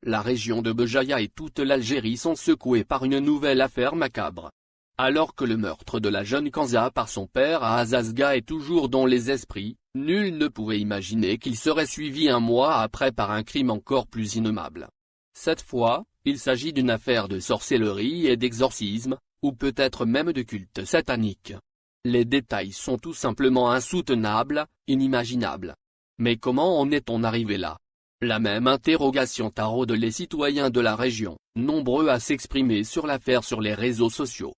La région de Béjaïa et toute l'Algérie sont secouées par une nouvelle affaire macabre. Alors que le meurtre de la jeune Kanza par son père à Azazga est toujours dans les esprits, nul ne pouvait imaginer qu'il serait suivi un mois après par un crime encore plus innommable. Cette fois, il s'agit d'une affaire de sorcellerie et d'exorcisme, ou peut-être même de culte satanique. Les détails sont tout simplement insoutenables, inimaginables. Mais comment en est-on arrivé là? La même interrogation taraude les citoyens de la région, nombreux à s'exprimer sur l'affaire sur les réseaux sociaux.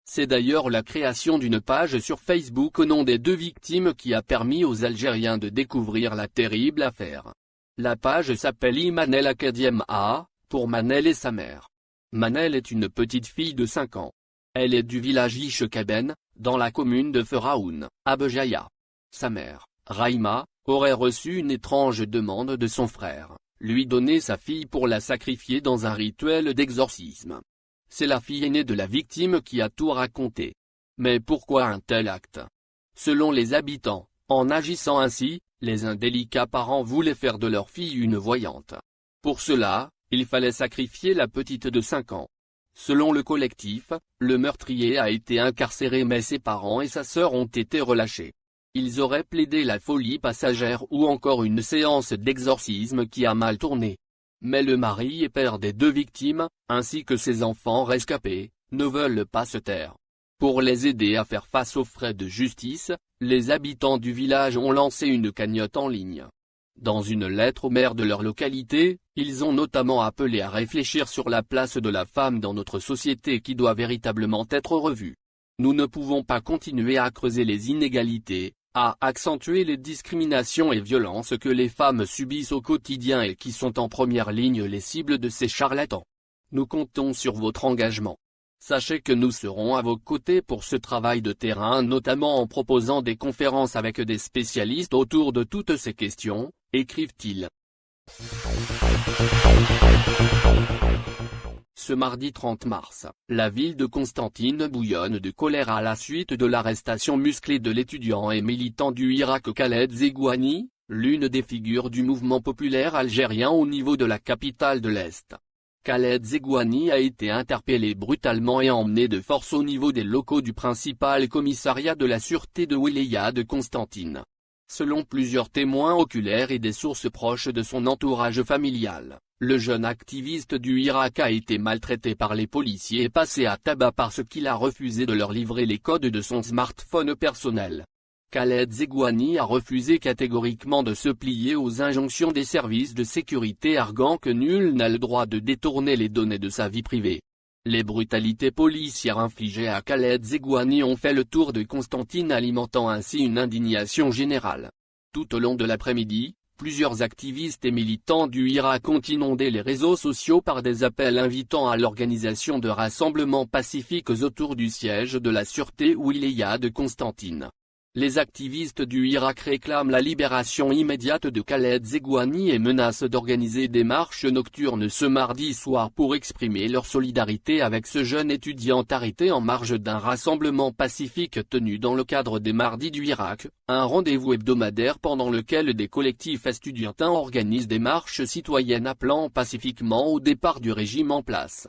C'est d'ailleurs la création d'une page sur Facebook au nom des deux victimes qui a permis aux Algériens de découvrir la terrible affaire. La page s'appelle Imanel Akadiem A, pour Manel et sa mère. Manel est une petite fille de 5 ans. Elle est du village Ishekaben, dans la commune de Feraoun, à Béjaïa. Sa mère, Raïma, aurait reçu une étrange demande de son frère, lui donner sa fille pour la sacrifier dans un rituel d'exorcisme. C'est la fille aînée de la victime qui a tout raconté. Mais pourquoi un tel acte? Selon les habitants, en agissant ainsi, les indélicats parents voulaient faire de leur fille une voyante. Pour cela, il fallait sacrifier la petite de 5 ans. Selon le collectif, le meurtrier a été incarcéré mais ses parents et sa sœur ont été relâchés. Ils auraient plaidé la folie passagère ou encore une séance d'exorcisme qui a mal tourné. Mais le mari et père des deux victimes, ainsi que ses enfants rescapés, ne veulent pas se taire. Pour les aider à faire face aux frais de justice, les habitants du village ont lancé une cagnotte en ligne. Dans une lettre au maire de leur localité, ils ont notamment appelé à réfléchir sur la place de la femme dans notre société qui doit véritablement être revue. Nous ne pouvons pas continuer à creuser les inégalités, à accentuer les discriminations et violences que les femmes subissent au quotidien et qui sont en première ligne les cibles de ces charlatans. Nous comptons sur votre engagement. Sachez que nous serons à vos côtés pour ce travail de terrain, notamment en proposant des conférences avec des spécialistes autour de toutes ces questions, écrivent-ils. Ce mardi 30 mars, la ville de Constantine bouillonne de colère à la suite de l'arrestation musclée de l'étudiant et militant du Irak Khaled Zegouani, l'une des figures du mouvement populaire algérien au niveau de la capitale de l'Est. Khaled Zegouani a été interpellé brutalement et emmené de force au niveau des locaux du principal commissariat de la sûreté de Wilaya de Constantine. Selon plusieurs témoins oculaires et des sources proches de son entourage familial, le jeune activiste du Irak a été maltraité par les policiers et passé à tabac parce qu'il a refusé de leur livrer les codes de son smartphone personnel. Khaled Zegouani a refusé catégoriquement de se plier aux injonctions des services de sécurité arguant que nul n'a le droit de détourner les données de sa vie privée. Les brutalités policières infligées à Khaled Zegouani ont fait le tour de Constantine, alimentant ainsi une indignation générale. Tout au long de l'après-midi, plusieurs activistes et militants du Irak ont inondé les réseaux sociaux par des appels invitant à l'organisation de rassemblements pacifiques autour du siège de la sûreté Wilaya de Constantine. Les activistes du Irak réclament la libération immédiate de Khaled Zegouani et menacent d'organiser des marches nocturnes ce mardi soir pour exprimer leur solidarité avec ce jeune étudiant arrêté en marge d'un rassemblement pacifique tenu dans le cadre des Mardis du Irak, un rendez-vous hebdomadaire pendant lequel des collectifs estudiantins organisent des marches citoyennes appelant pacifiquement au départ du régime en place.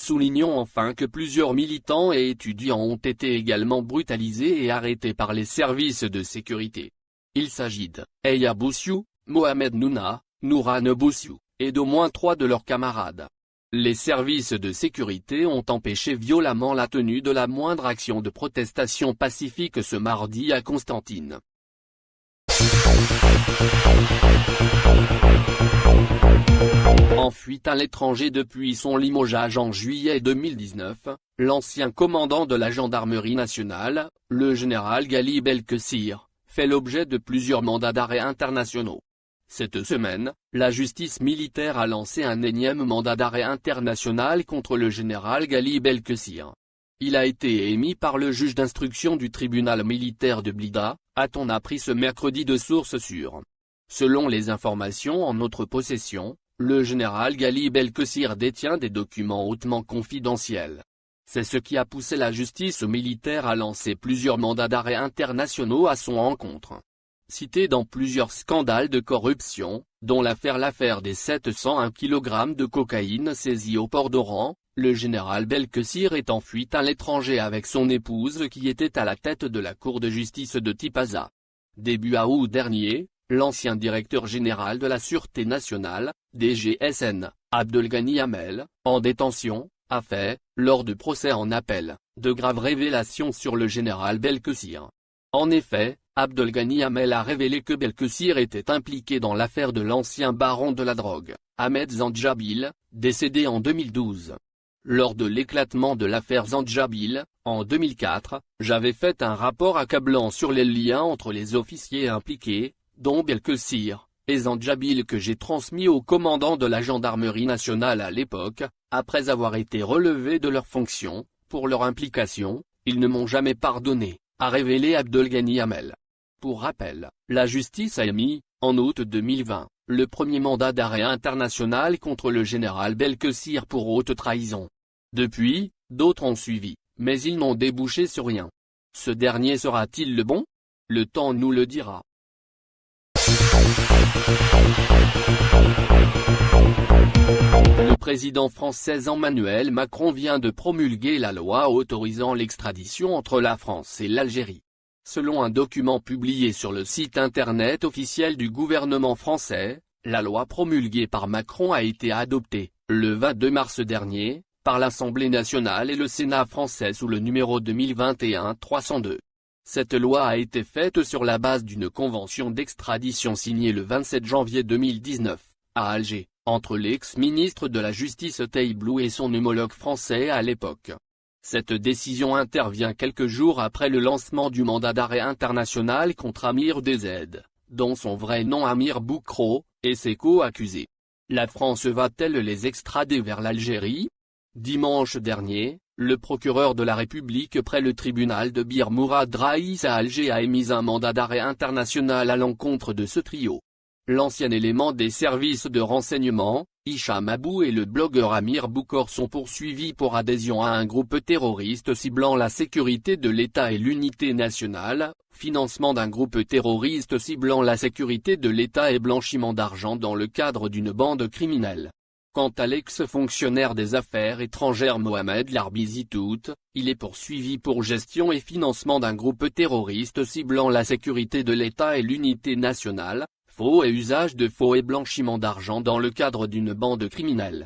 Soulignons enfin que plusieurs militants et étudiants ont été également brutalisés et arrêtés par les services de sécurité. Il s'agit d'Eya Boussiou, Mohamed Nouna, Nourane Boussiou, et d'au moins 3 de leurs camarades. Les services de sécurité ont empêché violemment la tenue de la moindre action de protestation pacifique ce mardi à Constantine. En fuite à l'étranger depuis son limogeage en juillet 2019, l'ancien commandant de la gendarmerie nationale, le général Ghali Belkessir, fait l'objet de plusieurs mandats d'arrêt internationaux. Cette semaine, la justice militaire a lancé un énième mandat d'arrêt international contre le général Ghali Belkessir. Il a été émis par le juge d'instruction du tribunal militaire de Blida, a-t-on appris ce mercredi de sources sûres. Selon les informations en notre possession, le général Ghali Belkessir détient des documents hautement confidentiels. C'est ce qui a poussé la justice militaire à lancer plusieurs mandats d'arrêt internationaux à son encontre. Cité dans plusieurs scandales de corruption, dont l'affaire des 701 kg de cocaïne saisie au port d'Oran, le général Belkessir est en fuite à l'étranger avec son épouse qui était à la tête de la cour de justice de Tipaza. Début août dernier, l'ancien directeur général de la Sûreté nationale, DGSN, Abdelghani Hamel, en détention, a fait, lors de procès en appel, de graves révélations sur le général Belkessir. En effet, Abdelghani Hamel a révélé que Belkessir était impliqué dans l'affaire de l'ancien baron de la drogue, Ahmed Zandjabil, décédé en 2012. Lors de l'éclatement de l'affaire Zandjabil, en 2004, j'avais fait un rapport accablant sur les liens entre les officiers impliqués, dont Belkessir et Zandjabil que j'ai transmis au commandant de la gendarmerie nationale à l'époque. Après avoir été relevés de leurs fonctions, pour leur implication, ils ne m'ont jamais pardonné, a révélé Abdelghani Hamel. Pour rappel, la justice a émis, en août 2020, le premier mandat d'arrêt international contre le général Belkessir pour haute trahison. Depuis, d'autres ont suivi, mais ils n'ont débouché sur rien. Ce dernier sera-t-il le bon? Le temps nous le dira. Le président français Emmanuel Macron vient de promulguer la loi autorisant l'extradition entre la France et l'Algérie. Selon un document publié sur le site internet officiel du gouvernement français, la loi promulguée par Macron a été adoptée, le 22 mars dernier, par l'Assemblée nationale et le Sénat français sous le numéro 2021-302. Cette loi a été faite sur la base d'une convention d'extradition signée le 27 janvier 2019, à Alger, entre l'ex-ministre de la Justice Taieb Blou et son homologue français à l'époque. Cette décision intervient quelques jours après le lancement du mandat d'arrêt international contre Amir DZ, dont son vrai nom Amir Boukro, et ses co-accusés. La France va-t-elle les extrader vers l'Algérie? Dimanche dernier, le procureur de la République près le tribunal de Bir Mourad Raïs à Alger a émis un mandat d'arrêt international à l'encontre de ce trio. L'ancien élément des services de renseignement, Hicham Abou et le blogueur Amir Boukor sont poursuivis pour adhésion à un groupe terroriste ciblant la sécurité de l'État et l'unité nationale, financement d'un groupe terroriste ciblant la sécurité de l'État et blanchiment d'argent dans le cadre d'une bande criminelle. Quant à l'ex-fonctionnaire des affaires étrangères Mohamed Larbi Tout, il est poursuivi pour gestion et financement d'un groupe terroriste ciblant la sécurité de l'État et l'unité nationale, faux et usage de faux et blanchiment d'argent dans le cadre d'une bande criminelle.